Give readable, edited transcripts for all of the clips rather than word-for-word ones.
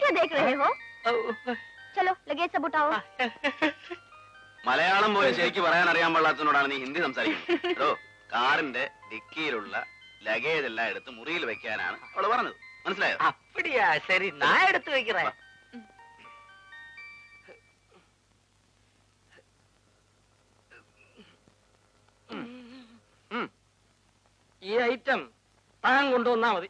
क्या देख रहे हो? चलो लगेज सब उठाओ. മലയാളം പോലെ ശരിക്ക് പറയാൻ അറിയാൻ പാടില്ലാത്തതിനോടാണ് നീ ഹിന്ദി സംസാരിക്കുന്നത്. കാറിന്റെ ഡിക്കിയിലുള്ള ലഗേജ് എല്ലാം എടുത്ത് മുറിയിൽ വെക്കാനാണ് അവള് പറഞ്ഞത്. മനസ്സിലായോ? அப்படியா? சரி, நான் எடுத்து வைக்கிறேன். ഈ ഐറ്റം താൻ കൊണ്ടുവന്നാ മതി.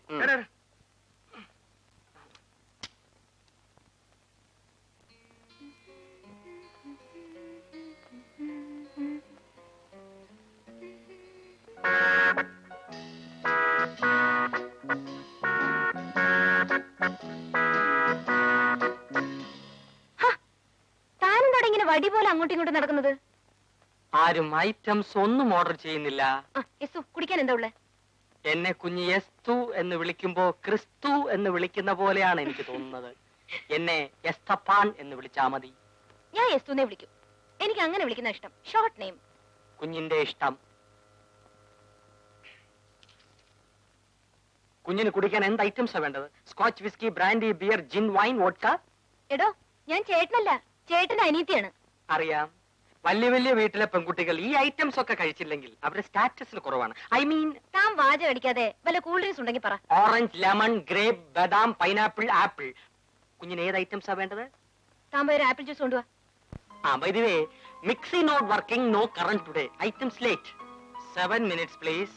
വടി പോലെ അങ്ങോട്ടും ഇങ്ങോട്ടും നടക്കുന്നത്? ആരും ഐറ്റംസ് ഒന്നും ഓർഡർ ചെയ്യുന്നില്ല. കുടിക്കാൻ എന്താ ഉള്ളേ? എന്നെ കുഞ്ഞ് എസ്തു എന്ന് വിളിക്കുമ്പോ ക്രിസ്തു എന്ന് വിളിക്കുന്ന പോലെയാണ് എനിക്ക് തോന്നുന്നത്. എന്നെ എസ്തപ്പാൻ എന്ന് വിളിച്ചാ മതി. ഞാൻ എസ്തുനെ വിളിക്കും. എനിക്ക് അങ്ങനെ വിളിക്കുന്ന ഇഷ്ടം. Short name. കുഞ്ഞിന്റെ ഇഷ്ടം. കുഞ്ഞിന് കുടിക്കാൻ എന്ത് ഐറ്റംസാ വേണ്ടത്? സ്കോച്ച്, വിസ്കി, ബ്രാൻഡി, ബിയർ, ജിൻ, വൈൻ, വോഡ്ക? എടോ, ഞാൻ ചേട്ടനല്ല, ചേട്ടന്റെ അനിയത്തിയാണ്. അറിയാം. വലിയ വലിയ വീട്ടിലെ പെൺകുട്ടികൾ ഈ ഐറ്റംസ് ഒക്കെ കഴിച്ചില്ലെങ്കിൽ അവരുടെ സ്റ്റാറ്റസിൽ കുറവാണ്. ഐ മീൻ, താൻ വാചകം അടിക്കാതെ വല്ല കൂൾ ഡ്രിങ്ക്സ് ഉണ്ടെങ്കിൽ പറ. ഓറഞ്ച്, ലെമൺ, ഗ്രേപ്പ്, ബദാം, പൈനാപ്പിൾ, ആപ്പിൾ. കുഞ്ഞിന് ഏത് ഐറ്റംസാ വേണ്ടത്? താൻ പോയി ആപ്പിൾ ജ്യൂസ് കൊണ്ടുവാ. By the way, mixie not working, no current today. Items late. 7 minutes, please.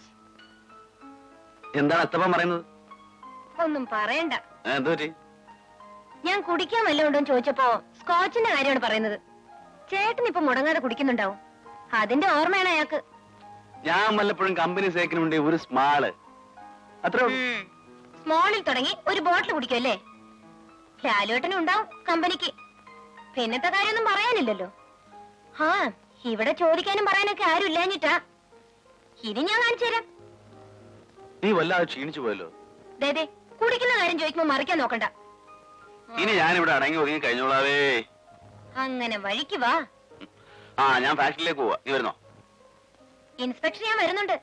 എന്താണ് അത്തപ്പൻ പറയുന്നത്? ഒന്നും പറയണ്ട. എന്തോറ്റി? ഞാൻ കുടിക്കാൻ വല്ലതും ഉണ്ടോ ചോദിച്ചപ്പോ സ്കോച്ചിന്റെ കാര്യമാണ് പറയുന്നത്. ചേട്ടൻ ഇപ്പൊ മുടങ്ങാതെ കുടിക്കുന്നുണ്ടാവും. അതിന്റെ ഓർമ്മയാണ് അയാൾക്ക്. ഞാൻ വല്ലപ്പോഴും കമ്പനി സേക്കിന് വേണ്ടി ഒരു സ്മാള്, അത്രേ ഉള്ളൂ. സ്മോളിൽ തുടങ്ങി ഒരു ബോട്ടിൽ കുടിക്കുമല്ലേ? ലാലുവേട്ടനും ഉണ്ടാവും കമ്പനിക്ക്. പിന്നത്തെ കാര്യമൊന്നും പറയാനില്ലല്ലോ. ഇവിടെ ചോദിക്കാനും പറയാനൊക്കെ ആരും ഇല്ലാഞ്ഞിട്ടാ. ഇനി ഞാൻ കാണിച്ചു തരാം. നീ വല്ലാതെ ക്ഷീണിച്ചു പോയല്ലോ. ദേ കുടിക്കുന്ന കാര്യം ചോദിക്കുമ്പോ മറിക്കാൻ നോക്കണ്ട. ഇനി ഞാനിവിടെ അടങ്ങി ഒതുങ്ങി കഴിഞ്ഞോളാവേ. അങ്ങനെ വഴിക്ക് വാ. ഞാൻ ഫാക്ടറിയിലേക്ക് പോവാ. നീ വരുന്നോ? ഇൻസ്പെക്ഷൻ ഞാൻ വരുന്നുണ്ട്.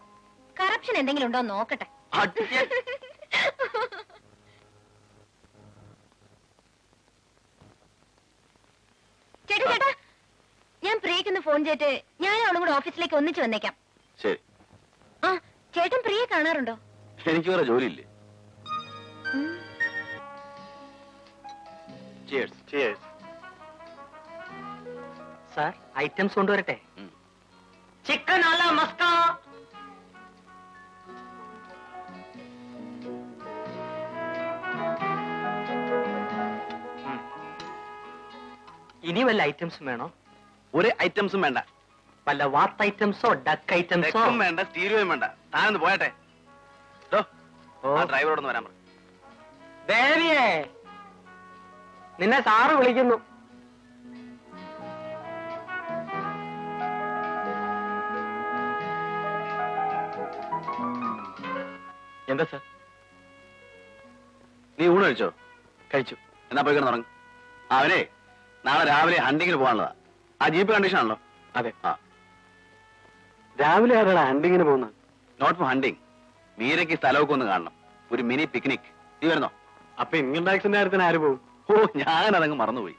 കറപ്ഷൻ എന്തെങ്കിലും ഉണ്ടോ നോക്കട്ടെ. ചേട്ടാ ചേട്ടാ, ഞാൻ പ്രിയക്കൊന്ന് ഫോൺ ചെയ്തിട്ട് ഞാൻ അവളും കൂടെ ഓഫീസിലേക്ക് ഒന്നിച്ച് വന്നേക്കാം. ശരി. ചേട്ടൻ പ്രിയെ കാണാറുണ്ടോ? എനിക്ക് വേറെ ജോലിയില്ലേ? സാർ, ഐറ്റംസ് കൊണ്ടുവരട്ടെ? ചിക്കൻ അല്ല മസ്ക. ഇനി വല്ല ഐറ്റംസും വേണോ? ഒരു ഐറ്റംസും വേണ്ട. വല്ല വാട്ട് ഐറ്റംസോ, ഡക്ക് ഐറ്റംസോ? വേണ്ട, സ്റ്റീരിയോയും വേണ്ട. താനൊന്ന് പോയട്ടെ. ഡ്രൈവറോടൊന്ന് വരാൻ പറ. ദേവിയേ, നിന്നെ സാറ് വിളിക്കുന്നു. എന്താ സാർ? നീ ഊണ് കഴിച്ചോ? കഴിച്ചു. എന്നാ പോയി കിടന്നുറങ്ങും. അവനെ നാളെ രാവിലെ ഹണ്ടിങ്ങിന് പോകാനുള്ളതാ. ആ ജീപ്പ് കണ്ടീഷൻ ആണല്ലോ? അതെ. രാവിലെ ആരാണ് ഹണ്ടിങ്ങിന് പോകുന്നത്? Not four hunting. മീരയ്ക്ക് സ്ഥലമൊക്കെ ഒന്ന് കാണണം. ഒരു മിനി പിക്നിക്. നീ വരുന്നോ? അപ്പൊ ഇൻകം ടാക്സിന്റെ കാര്യത്തിന് ആര് പോകും? ഞാനതങ്ങ് മറന്നുപോയി.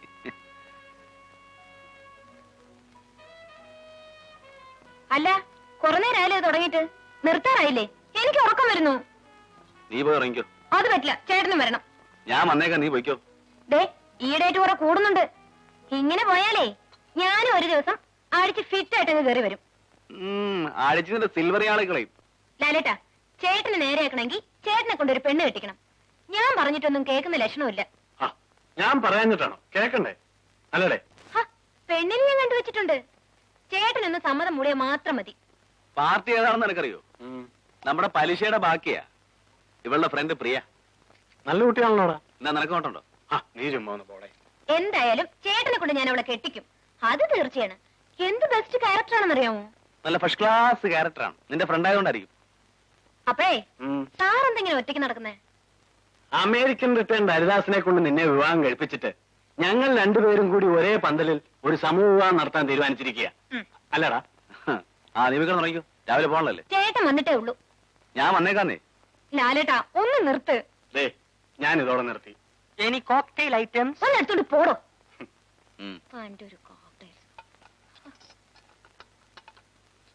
അല്ല, കുറെ നേരമായില്ലേ തുടങ്ങിയിട്ട്? നിർത്താറായില്ലേ? എനിക്ക് ഉറക്കം വരുന്നു. നീ പോയി ഇറങ്ങിക്കോ. അത് പറ്റില്ല, ചേട്ടനും വരണം. ഞാൻ വന്നേക്കാം, നീ പോയിക്കോ. ഈ ഡേറ്റ് കുറെ കൂടുന്നുണ്ട്. ഇങ്ങനെ പോയാലേ ഞാനും ഒരു ദിവസം അടിച്ച് ഫിറ്റ് ആയിട്ട് കയറി വരും. അടിച്ചിന്റെ സിൽവർ ആളുകളെയും. ലാലേട്ടാ, ചേട്ടന് നേരെയാക്കണമെങ്കിൽ ചേട്ടനെ കൊണ്ടൊരു പെണ്ണ് കെട്ടിക്കണം. ഞാൻ പറഞ്ഞിട്ടൊന്നും കേൾക്കുന്ന ലക്ഷണമില്ല. ഞാൻ പറയാഞ്ഞിട്ടാണോ കേക്കണ്ടേ? അല്ലേ? പെണ്ണിനെ ഞാൻ കണ്ടുവച്ചിട്ടുണ്ട്. ചേട്ടനൊന്ന് സമ്മതം മൂടിയാ മാത്രം മതി. പാർട്ടി ഏതാണെന്ന് എനിക്കറിയോ? നമ്മുടെ പലിശയുടെ ബാക്കിയാ. ഇവളുടെ ഫ്രണ്ട് പ്രിയ. നല്ല കുട്ടിയാണല്ലോടാ. എന്നാ നിനക്ക് നോട്ടുണ്ടോ? നീ ചുമ്മാ ഒന്ന് പോടെ. എന്തായാലും ചേട്ടനെ കൊണ്ട് ഞാൻ അവളെ കെട്ടിക്കും. അത് തീർച്ചയാണ്. എന്ത് ബെസ്റ്റ് ക്യാരക്ടർ ആണെന്നറിയാമോ? നല്ല ഫസ്റ്റ് ക്ലാസ് ക്യാരക്ടറാണ്. നിന്റെ ഫ്രണ്ട് ആയതുകൊണ്ടായിരിക്കും. അപ്പഴേ സാർ എന്തെങ്കിലും ഒറ്റയ്ക്ക് നടക്കുന്നേ? അമേരിക്കൻ റിട്ടേൺ ഹരിദാസിനെ കൊണ്ട് നിന്നെ വിവാഹം കഴിപ്പിച്ചിട്ട് ഞങ്ങൾ രണ്ടുപേരും കൂടി ഒരേ പന്തലിൽ ഒരു സമൂഹ വിവാഹം നടത്താൻ തീരുമാനിച്ചിരിക്കുക. അല്ലടാ? നീ വീട്ടിൽ തുടങ്ങിക്കോ. രാവിലെ പോകണല്ലേ? ചേട്ടൻ വന്നിട്ടേ ഉള്ളൂ. ഞാൻ വന്നേക്കാന്നേ. ലാലേട്ടാ, ഒന്ന് നിർത്ത്. ഞാൻ ഇതോടെ നിർത്തി. Any cocktail items? ഒന്ന് എടുത്തോണ്ട് പോടോ. ഉം. എന്റെ ഒരു കോക്ടെയിൽ.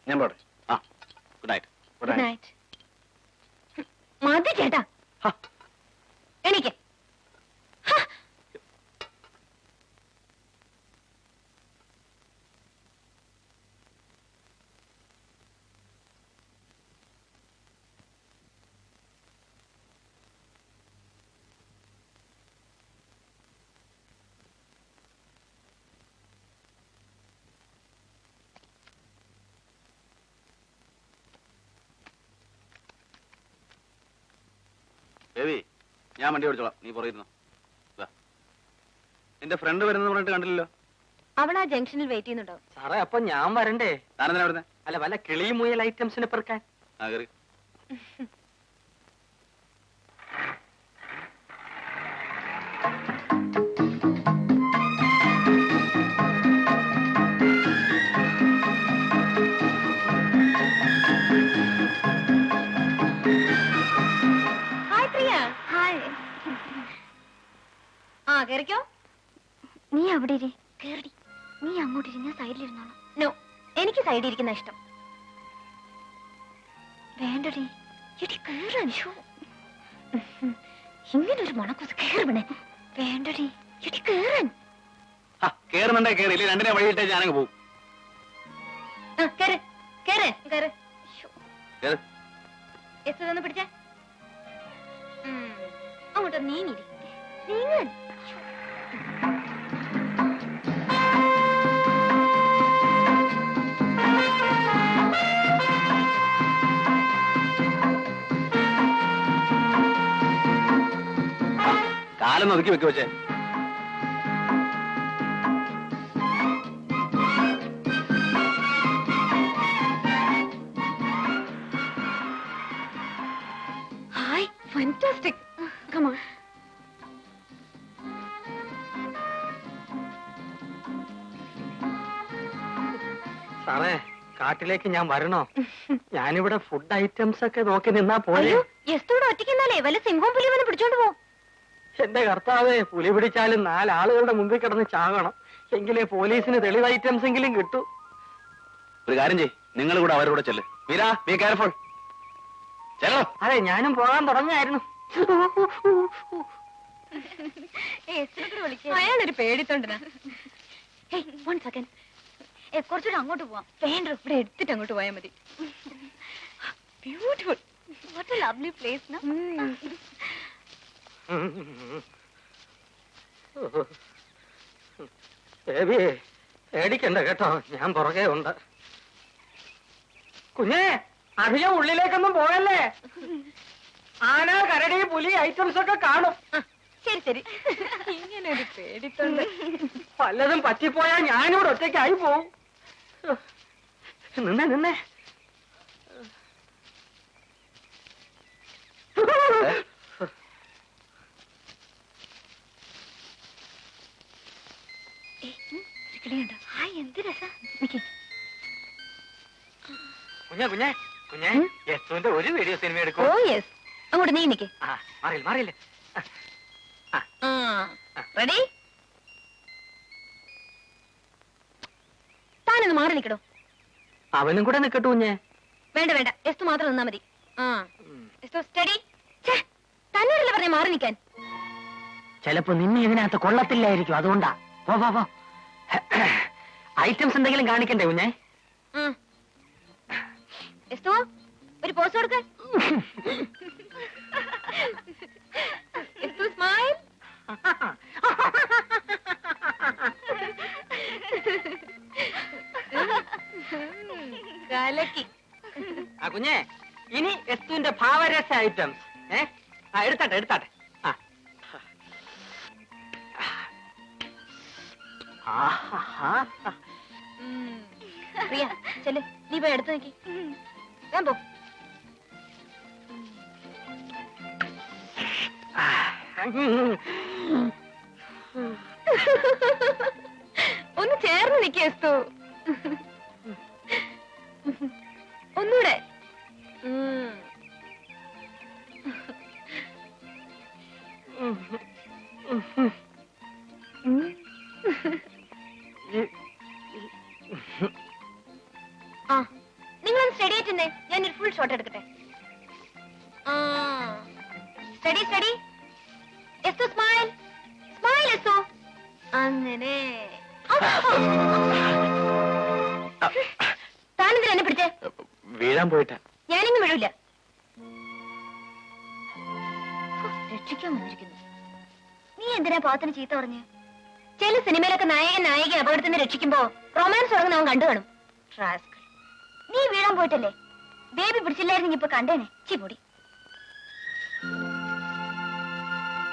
ഞാൻ പോട്ടെ. ആ ഗുഡ് നൈറ്റ്. Good night. മതി ചേട്ടാ. എനിക്ക് ബേബി ഞാൻ വണ്ടി ഓടിച്ചോളാം, നീ പുറകിരുന്നോ. നിന്റെ ഫ്രണ്ട് വരുന്നത് പറഞ്ഞിട്ട് കണ്ടില്ലല്ലോ. അവൾ ആ ജംഗ്ഷനിൽ വെയിറ്റ് ചെയ്യുന്നുണ്ടാവും. സാറേ അപ്പൊ ഞാൻ വരണ്ടേ? താനെന്തിനാ വരുന്നേ? അല്ല വല്ല കിളിയും മുയൽ ഐറ്റംസിനെ പെറുക്കാൻ. ആ കയറി. ഹായ് പ്രിയ. ഹായ്. ആ കേറിക്കോ. നീ അവിടെ ഇരി. കേറി. നീ അങ്ങോട്ടിരി, ഞാൻ സൈഡിലിരുന്നോളാം. നോ, എനിക്ക് സൈഡിൽ ഇരിക്കുന്ന ഇഷ്ടം. വേണ്ടടി. എടി കേറാൻ. ഇങ്ങനൊരു മണക്കൂസ് കേറണേ. വേണ്ടടി. എടി കേറാൻ. കേറുന്നുണ്ടേ കേറി, ഇല്ലേ രണ്ടിനെ വഴിയിട്ടേ ഞാനങ്ങ് പോകും. കേറ് കേറ് കേറ്. കേറ്. എസ് ഒന്ന് പിടിച്ചേ. അങ്ങോട്ട് നീങ്ങിരി. നീങ്ങാൻ. കാലൊന്ന് ഒതുക്കി വെക്ക് വെച്ചേ. Hi, fantastic. Come on. സാറേ കാട്ടിലേക്ക് ഞാൻ വരണോ? ഞാനിവിടെ ഫുഡ് ഐറ്റംസ് ഒക്കെ നോക്കി നിന്നാ പോലെ. അയ്യോ, എസ്തോടെ ഒറ്റയ്ക്കെന്നാലേ വല്ല സിംഹവും പുലിവനെ പിടിച്ചോണ്ട് പോ. എന്റെ കർത്താവേ, പുലി പിടിച്ചാലും 4 ആളുകളുടെ മുമ്പിൽ കിടന്ന് ചാകണം. എങ്കിലേ പോലീസിന് തെളിവ് ഐറ്റംസ് എങ്കിലും കിട്ടൂ. ഒരു കാര്യം ചെയ്, നിങ്ങൾ കൂടെ അവരോട് ചെല്ല്. Meera, be careful. ചെല്ലോ. അതെ, ഞാനും പോകാൻ തുടങ്ങായിരുന്നു. അയാളൊരു പേടിത്തൊണ്ടനാ. One second. കുറച്ചുകൂടെ അങ്ങോട്ട് പോവാം. വേണ്ട, ഇവിടെ എടുത്തിട്ട് അങ്ങോട്ട് പോയാൽ മതി. Beautiful. What A lovely place. Baby പേടിക്കണ്ട കേട്ടോ, ഞാൻ പുറകെ ഉണ്ട്. കുഞ്ഞേ, അധികം ഉള്ളിലേക്കൊന്നും പോയല്ലേ. ആന, കരടി, പുലി ഐറ്റംസ് ഒക്കെ കാണും. ശരി ശരി. ഇങ്ങനെ ഒരു പേടിത്തൊണ്ട്. പലതും പറ്റിപ്പോയാൽ ഞാനിവിടെ ഒറ്റയ്ക്കായി പോവും. നിന്നേ നിന്നേ. ഹായ്, എന്ത് രസാ. കുഞ്ഞേ കുഞ്ഞേ കുഞ്ഞേ, യസുവിന്റെ ഒരു വീഡിയോ സിനിമ ഓ എടുക്കും. യെസ്. അങ്ങോട്ട് നീ നിക്ക്. മാറിയില്ല മാറിയില്ല. റെഡി? താനൊന്ന് മാറി നിക്കടോ. അവനും കൂടെ നിക്കട്ടു കുഞ്ഞേ. വേണ്ട വേണ്ട, എസ്തു മാത്രം നിന്നാ മതി. എസ്തു സ്റ്റഡി. തന്നോടല്ലേ പറഞ്ഞ മാറി നിക്കാൻ. ചിലപ്പോ നിന്നെ ഇതിനകത്ത് കൊള്ളത്തില്ലായിരിക്കും, അതുകൊണ്ടാ. പോ പോ പോ. ഐറ്റംസ് എന്തെങ്കിലും കാണിക്കണ്ടേ കുഞ്ഞേ? എസ്തു, ഒരു പോസ് കൊടുക്ക. എസ്തു സ്മൈൽ. കലക്കി. കുഞ്ഞേ, ഇനി എസ്തുവിന്റെ ഭാവരസ ഐറ്റംസ്. എടുത്താട്ടെ എടുത്താട്ടെ. പ്രിയ ചെല്ല്, നീ പോയി എടുത്തു നോക്കി. ഞാൻ പോ. ഒന്ന് ചേർന്ന് നിൽക്കു. ഒന്നൂടെ. ആ നിങ്ങളൊന്ന് സ്റ്റഡി ആയിട്ടേ ഞാനൊരു ഫുൾ ഷോട്ട് എടുക്കട്ടെ. Steady steady. Esthu smile smile Esthu. അങ്ങനെ താനെന്തിനാ എന്നെ പിടിച്ചേ? വീഴാൻ പോയിട്ടാ. ഞാനിങ്ങ് വീഴൂല. രക്ഷിക്കാൻ വന്നിരിക്കുന്നു. നീ എന്തിനാ പാവത്തിന് ചീത്ത പറഞ്ഞു? ചില സിനിമയിലൊക്കെ നായകൻ നായിക അപകടത്തിൽ നിന്ന് രക്ഷിക്കുമ്പോ റൊമാൻസ് തുടങ്ങുന്ന അവൻ കണ്ടു കാണും. നീ വീഴാൻ പോയിട്ടല്ലേ? ബേബി പിടിച്ചില്ലായിരുന്നു ഇപ്പൊ കണ്ടേനെ. ചി പൊടി.